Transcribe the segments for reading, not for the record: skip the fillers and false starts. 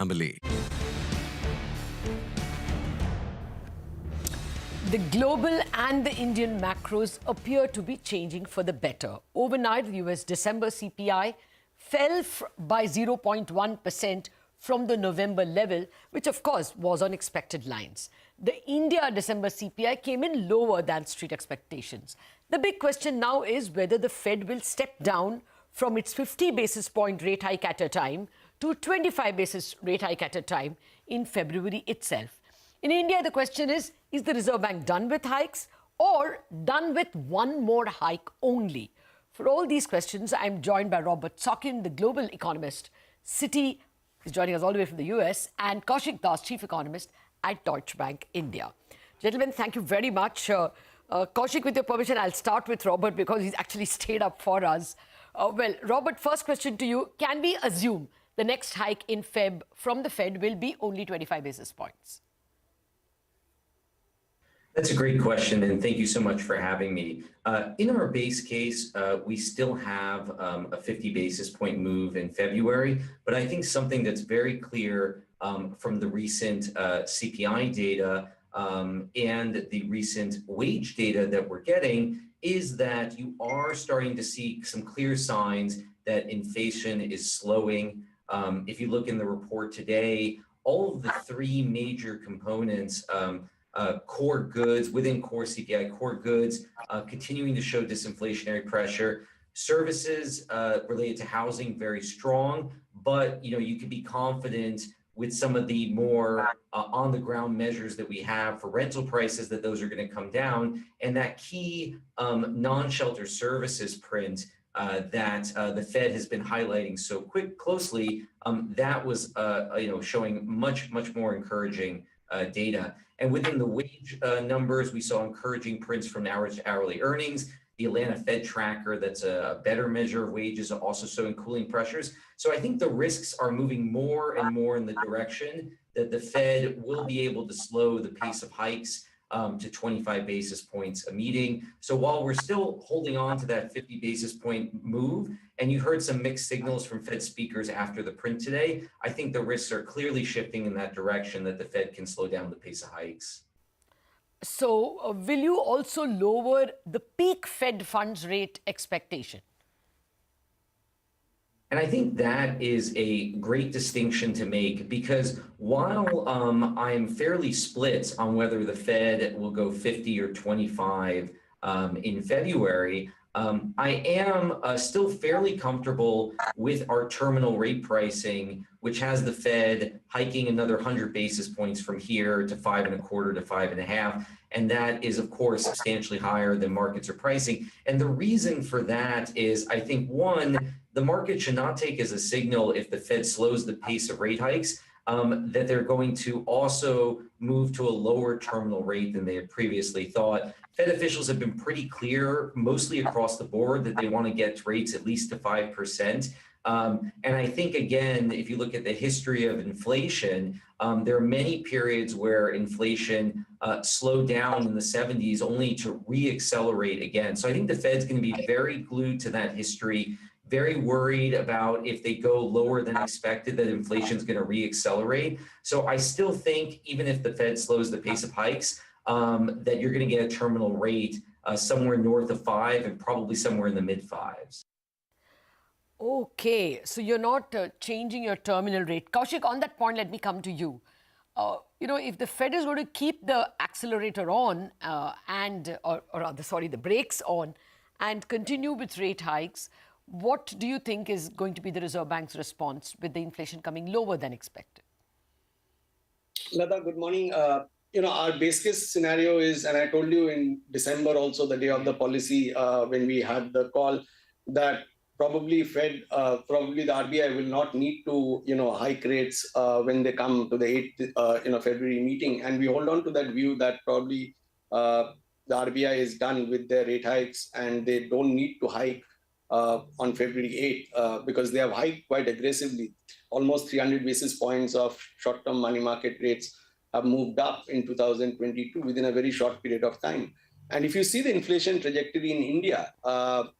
Amberly. The global and the Indian macros appear to be changing for the better. Overnight, the US December CPI fell by 0.1% from the November level, which of course was on expected lines. The India December CPI came in lower than street expectations. The big question now is whether the Fed will step down from its 50 basis point rate hike at a time to 25 basis rate hike at a time in February itself. In India, the question is the Reserve Bank done with hikes or done with one more hike only? For all these questions, I'm joined by Robert Sockin, the global economist. Citi is joining us all the way from the US, and Kaushik Das, chief economist at Deutsche Bank India. Gentlemen, thank you very much. Kaushik, with your permission, I'll start with Robert because he's actually stayed up for us. Well, Robert, first question to you. Can we assume the next hike in Feb from the Fed will be only 25 basis points? That's a great question, and thank you so much for having me. In our base case, we still have a 50 basis point move in February, but I think something that's very clear from the recent CPI data and the recent wage data that we're getting is that you are starting to see some clear signs that inflation is slowing. If you look in the report today, all of the three major components, core goods, within core CPI, core goods continuing to show disinflationary pressure. Services related to housing, very strong, but you can be confident with some of the more on the ground measures that we have for rental prices that those are going to come down. And that key non-shelter services print that the Fed has been highlighting so closely, that was showing much more encouraging data. And within the wage numbers, we saw encouraging prints from average hourly earnings. The Atlanta Fed tracker, that's a better measure of wages, also showing cooling pressures. So I think the risks are moving more and more in the direction that the Fed will be able to slow the pace of hikes to 25 basis points a meeting. So while we're still holding on to that 50 basis point move, and you heard some mixed signals from Fed speakers after the print today, I think the risks are clearly shifting in that direction that the Fed can slow down the pace of hikes. So will you also lower the peak Fed funds rate expectation? And I think that is a great distinction to make because while I'm fairly split on whether the Fed will go 50 or 25 in February, I am still fairly comfortable with our terminal rate pricing, which has the Fed hiking another 100 basis points from here to 5.25 to 5.5. And that is, of course, substantially higher than markets are pricing. And the reason for that is, I think, one, the market should not take as a signal if the Fed slows the pace of rate hikes, that they're going to also move to a lower terminal rate than they had previously thought. Fed officials have been pretty clear, mostly across the board, that they want to get rates at least to 5%. And I think, again, if you look at the history of inflation, there are many periods where inflation slowed down in the 70s only to re-accelerate again. So I think the Fed's going to be very glued to that history, very worried about if they go lower than expected, that inflation is going to re-accelerate. So I still think even if the Fed slows the pace of hikes, that you're going to get a terminal rate somewhere north of 5 and probably somewhere in the mid 5s. Okay, so you're not changing your terminal rate. Kaushik, on that point, let me come to you. If the Fed is going to keep the accelerator on the brakes on and continue with rate hikes, what do you think is going to be the Reserve Bank's response with the inflation coming lower than expected? Lata, good morning. Our base case scenario is, and I told you in December also, the day of the policy, when we had the call, that probably the RBI will not need to, hike rates when they come to the 8th, February meeting. And we hold on to that view that probably the RBI is done with their rate hikes and they don't need to hike on February 8th because they have hiked quite aggressively. Almost 300 basis points of short-term money market rates have moved up in 2022 within a very short period of time. And if you see the inflation trajectory in India,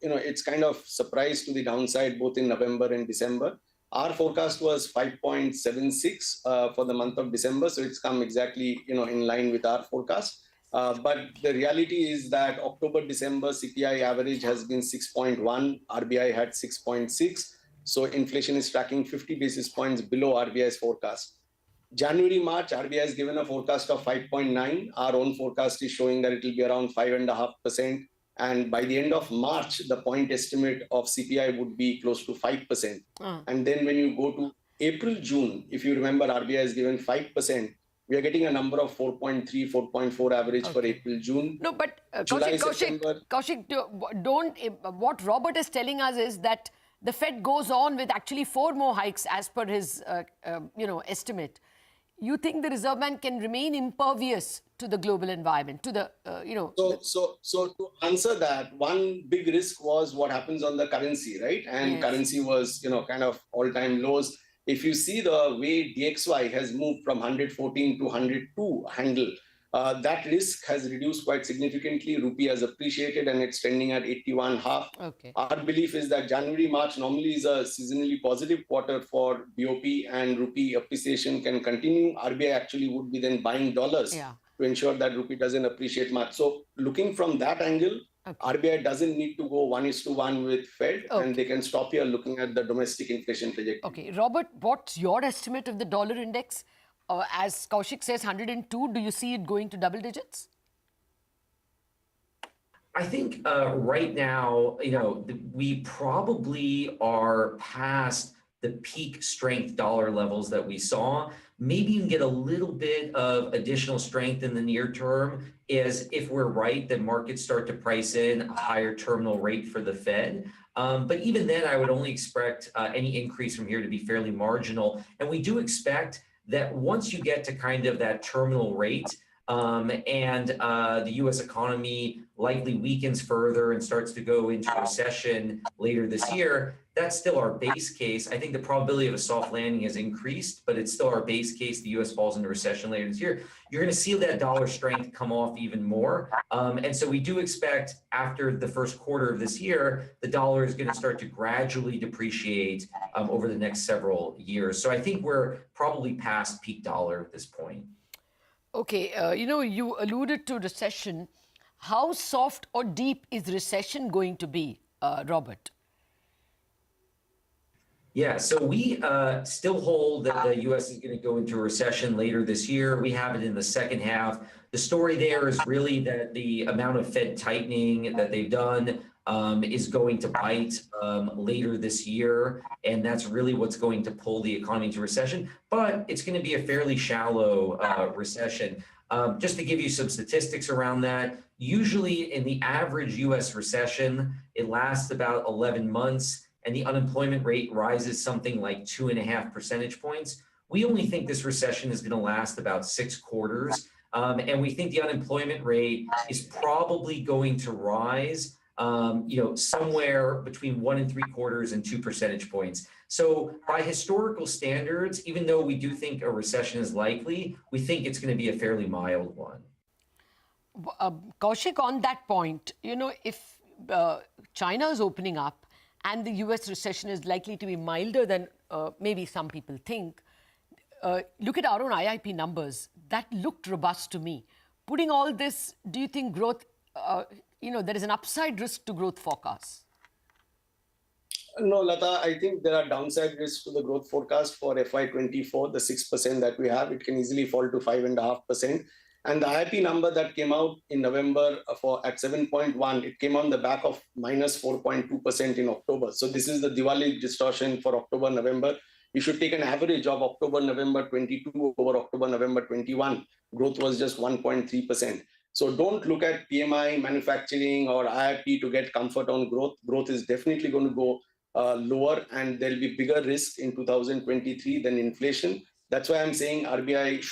it's kind of surprised to the downside both in November and December. Our forecast was 5.76 for the month of December, so it's come exactly in line with our forecast. But the reality is that October-December CPI average has been 6.1, RBI had 6.6, so inflation is tracking 50 basis points below RBI's forecast. January-March, RBI has given a forecast of 5.9. Our own forecast is showing that it will be around 5.5%. And by the end of March, the point estimate of CPI would be close to 5%. And then when you go to April, June, if you remember, RBI has given 5%. We are getting a number of 4.3, 4.4 average for April, June. No, but July, Kaushik, don't. What Robert is telling us is that the Fed goes on with actually 4 more hikes as per his, estimate. You think the Reserve Bank can remain impervious to the global environment, to the, So to answer that, one big risk was what happens on the currency, right? And Yes. currency was, kind of all-time lows. If you see the way DXY has moved from 114 to 102 handle, that risk has reduced quite significantly. Rupee has appreciated and it's trending at 81.5. Okay. Our belief is that January, March normally is a seasonally positive quarter for BOP and rupee appreciation can continue. RBI actually would be then buying dollars to ensure that rupee doesn't appreciate much. So looking from that angle, RBI doesn't need to go 1:1 with Fed and they can stop here looking at the domestic inflation trajectory. Okay, Robert, what's your estimate of the dollar index? As Kaushik says, 102, do you see it going to double digits? I think right now, we probably are past the peak strength dollar levels that we saw. Maybe you can get a little bit of additional strength in the near term is if we're right, then markets start to price in a higher terminal rate for the Fed. But even then, I would only expect any increase from here to be fairly marginal. And we do expect that once you get to kind of that terminal rate and the US economy likely weakens further and starts to go into recession later this year, that's still our base case. I think the probability of a soft landing has increased, but it's still our base case. The US falls into recession later this year. You're going to see that dollar strength come off even more. And so we do expect after the first quarter of this year, the dollar is going to start to gradually depreciate over the next several years. So I think we're probably past peak dollar at this point. Okay, you alluded to recession. How soft or deep is recession going to be, Robert? Yeah, so we still hold that the U.S. is going to go into a recession later this year. We have it in the second half. The story there is really that the amount of Fed tightening that they've done is going to bite later this year. And that's really what's going to pull the economy into recession. But it's going to be a fairly shallow recession. Just to give you some statistics around that, usually in the average U.S. recession, it lasts about 11 months. And the unemployment rate rises something like 2.5 percentage points. We only think this recession is going to last about 6 quarters. And we think the unemployment rate is probably going to rise, somewhere between 1.75 and 2 percentage points. So by historical standards, even though we do think a recession is likely, we think it's going to be a fairly mild one. Kaushik, on that point, if China is opening up, and the US recession is likely to be milder than maybe some people think. Look at our own IIP numbers. That looked robust to me. Putting all this, do you think growth, there is an upside risk to growth forecasts? No, Lata, I think there are downside risks to the growth forecast for FY24, the 6% that we have. It can easily fall to 5.5%. And the IIP number that came out in November at 7.1, it came on the back of minus 4.2% in October. So this is the Diwali distortion for October, November. You should take an average of October, November 22 over October, November 21. Growth was just 1.3%. So don't look at PMI, manufacturing or IIP to get comfort on growth. Growth is definitely going to go lower and there'll be bigger risks in 2023 than inflation. That's why I'm saying RBI,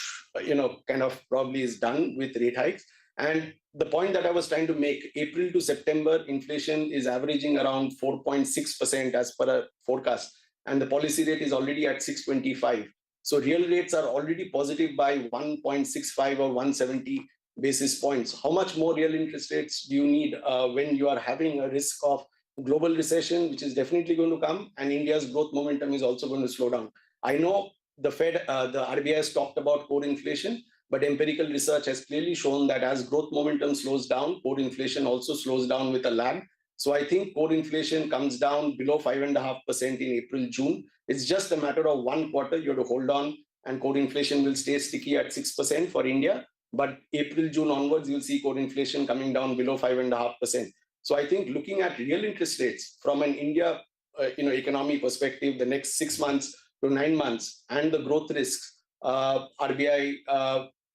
kind of probably is done with rate hikes. And the point that I was trying to make, April to September, inflation is averaging around 4.6% as per a forecast. And the policy rate is already at 6.25. So real rates are already positive by 1.65 or 170 basis points. How much more real interest rates do you need when you are having a risk of global recession, which is definitely going to come, and India's growth momentum is also going to slow down. I know the the RBI has talked about core inflation, but empirical research has clearly shown that as growth momentum slows down, core inflation also slows down with a lag. So I think core inflation comes down below 5.5% in April, June. It's just a matter of 1 quarter. You have to hold on, and core inflation will stay sticky at 6% for India. But April, June onwards, you'll see core inflation coming down below 5.5%. So I think looking at real interest rates from an India economy perspective, the next 6 months to 9 months, and the growth risks, RBI,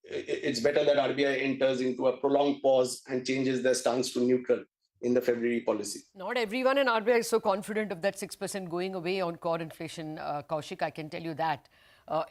it's better that RBI enters into a prolonged pause and changes their stance to neutral in the February policy. Not everyone in RBI is so confident of that 6% going away on core inflation, Kaushik, I can tell you that.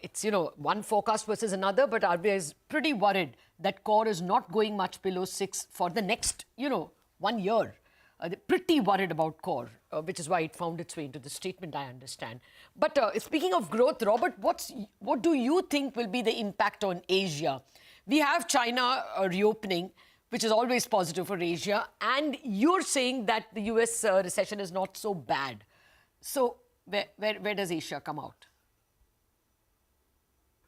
It's, one forecast versus another, but RBI is pretty worried that core is not going much below 6 for the next, 1 year. They're pretty worried about core, which is why it found its way into the statement, I understand. But speaking of growth, Robert, what do you think will be the impact on Asia? We have China reopening, which is always positive for Asia, and you're saying that the US recession is not so bad. So where does Asia come out?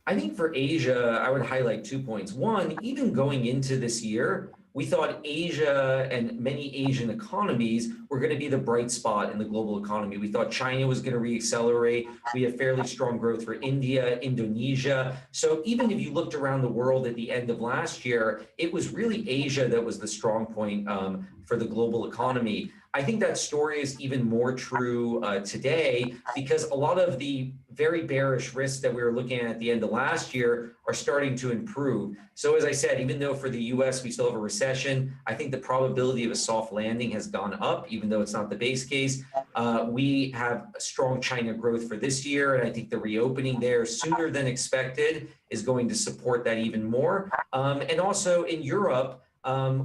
I think for Asia, I would highlight 2 points. One, even going into this year, we thought Asia and many Asian economies were going to be the bright spot in the global economy. We thought China was going to reaccelerate. We have fairly strong growth for India, Indonesia. So even if you looked around the world at the end of last year, it was really Asia that was the strong point for the global economy. I think that story is even more true today because a lot of the very bearish risks that we were looking at the end of last year are starting to improve. So as I said, even though for the US we still have a recession, I think the probability of a soft landing has gone up, even though it's not the base case. We have strong China growth for this year, and I think the reopening there sooner than expected is going to support that even more. And also in Europe,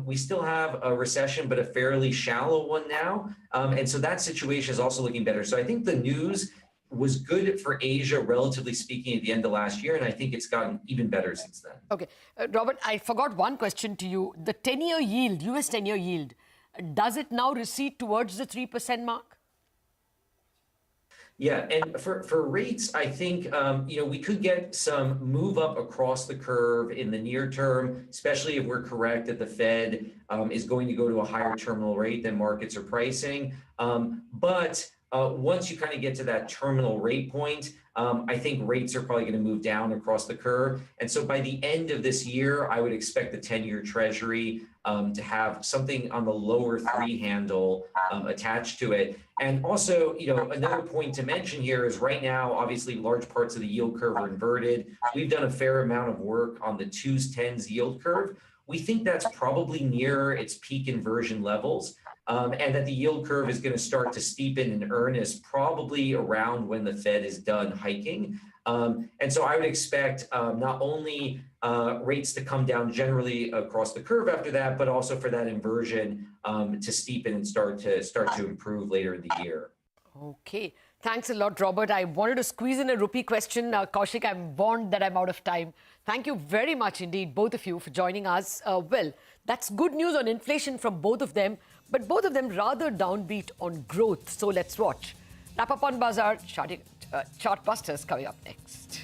we still have a recession, but a fairly shallow one now. And so that situation is also looking better. So I think the news was good for Asia, relatively speaking, at the end of last year. And I think it's gotten even better since then. Okay. Robert, I forgot one question to you. The 10-year yield, US 10-year yield, does it now recede towards the 3% mark? Yeah, and for rates, I think we could get some move up across the curve in the near term, especially if we're correct that the Fed is going to go to a higher terminal rate than markets are pricing. But once you kind of get to that terminal rate point, I think rates are probably going to move down across the curve. And so by the end of this year, I would expect the 10-year Treasury to have something on the lower 3 handle attached to it. And also, another point to mention here is right now, obviously, large parts of the yield curve are inverted. We've done a fair amount of work on the 2s, 10s yield curve. We think that's probably near its peak inversion levels. And that the yield curve is going to start to steepen in earnest probably around when the Fed is done hiking. And so I would expect not only rates to come down generally across the curve after that, but also for that inversion to steepen and start to improve later in the year. Okay. Thanks a lot, Robert. I wanted to squeeze in a rupee question. Kaushik, I'm warned that I'm out of time. Thank you very much indeed, both of you, for joining us. Well, that's good news on inflation from both of them, but both of them rather downbeat on growth. So let's watch. Wrap up on Bazaar, Chartbusters coming up next.